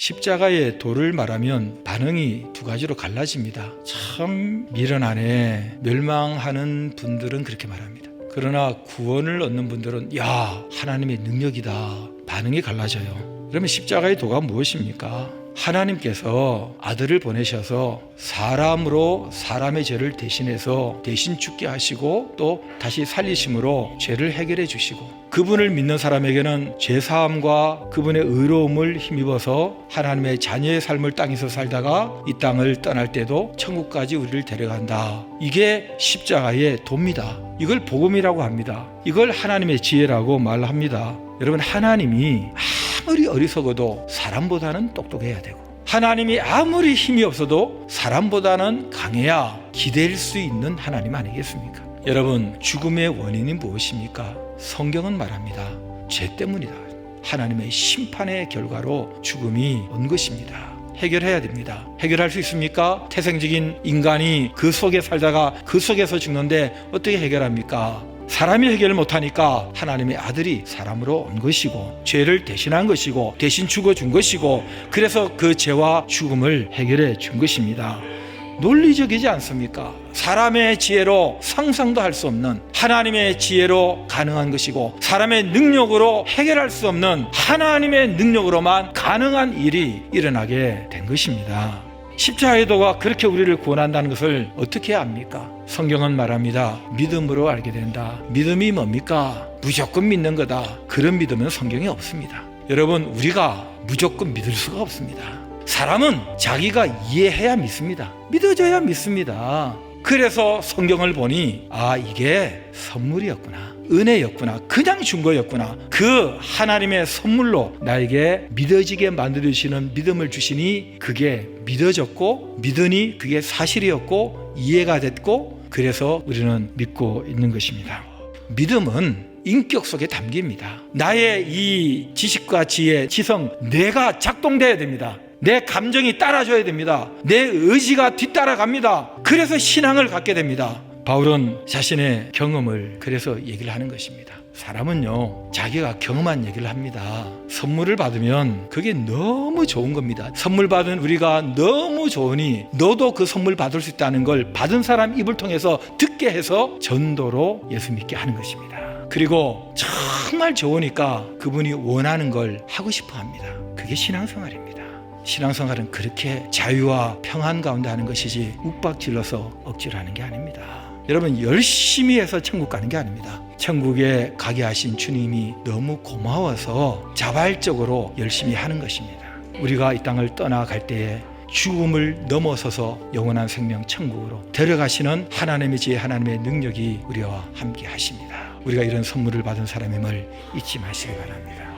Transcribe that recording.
십자가의 도를 말하면 반응이 두 가지로 갈라집니다. 참 미련하네, 멸망하는 분들은 그렇게 말합니다. 그러나 구원을 얻는 분들은 야, 하나님의 능력이다, 반응이 갈라져요. 그러면 십자가의 도가 무엇입니까? 하나님께서 아들을 보내셔서 사람으로 사람의 죄를 대신해서 대신 죽게 하시고 또 다시 살리심으로 죄를 해결해 주시고, 그분을 믿는 사람에게는 죄사함과 그분의 의로움을 힘입어서 하나님의 자녀의 삶을 땅에서 살다가 이 땅을 떠날 때도 천국까지 우리를 데려간다. 이게 십자가의 도입니다. 이걸 복음이라고 합니다. 이걸 하나님의 지혜라고 말합니다. 여러분, 하나님이 아무리 어리석어도 사람보다는 똑똑해야 되고, 하나님이 아무리 힘이 없어도 사람보다는 강해야 기댈 수 있는 하나님 아니겠습니까? 여러분, 죽음의 원인이 무엇입니까? 성경은 말합니다. 죄 때문이다. 하나님의 심판의 결과로 죽음이 온 것입니다. 해결해야 됩니다. 해결할 수 있습니까? 태생적인 인간이 그 속에 살다가 그 속에서 죽는데 어떻게 해결합니까? 사람이 해결을 못하니까 하나님의 아들이 사람으로 온 것이고 죄를 대신한 것이고 대신 죽어준 것이고, 그래서 그 죄와 죽음을 해결해 준 것입니다. 논리적이지 않습니까? 사람의 지혜로 상상도 할 수 없는 하나님의 지혜로 가능한 것이고, 사람의 능력으로 해결할 수 없는 하나님의 능력으로만 가능한 일이 일어나게 된 것입니다. 십자가의 도가 그렇게 우리를 구원한다는 것을 어떻게 압니까? 성경은 말합니다. 믿음으로 알게 된다. 믿음이 뭡니까? 무조건 믿는 거다. 그런 믿음은 성경에 없습니다. 여러분, 우리가 무조건 믿을 수가 없습니다. 사람은 자기가 이해해야 믿습니다. 믿어줘야 믿습니다. 그래서 성경을 보니 이게 선물이었구나, 은혜였구나, 그냥 준 거였구나. 그 하나님의 선물로 나에게 믿어지게 만들어주시는 믿음을 주시니 그게 믿어졌고, 믿으니 그게 사실이었고 이해가 됐고, 그래서 우리는 믿고 있는 것입니다. 믿음은 인격 속에 담깁니다. 나의 이 지식과 지혜, 지성, 내가 작동돼야 됩니다. 내 감정이 따라줘야 됩니다. 내 의지가 뒤따라갑니다. 그래서 신앙을 갖게 됩니다. 바울은 자신의 경험을 그래서 얘기를 하는 것입니다. 사람은요, 자기가 경험한 얘기를 합니다. 선물을 받으면 그게 너무 좋은 겁니다. 선물 받은 우리가 너무 좋으니 너도 그 선물 받을 수 있다는 걸 받은 사람 입을 통해서 듣게 해서 전도로 예수 믿게 하는 것입니다. 그리고 정말 좋으니까 그분이 원하는 걸 하고 싶어 합니다. 그게 신앙생활입니다. 신앙생활은 그렇게 자유와 평안 가운데 하는 것이지 욱박질러서 억지로 하는 게 아닙니다. 여러분, 열심히 해서 천국 가는 게 아닙니다. 천국에 가게 하신 주님이 너무 고마워서 자발적으로 열심히 하는 것입니다. 우리가 이 땅을 떠나갈 때에 죽음을 넘어서서 영원한 생명 천국으로 데려가시는 하나님의 지혜, 하나님의 능력이 우리와 함께 하십니다. 우리가 이런 선물을 받은 사람임을 잊지 마시기 바랍니다.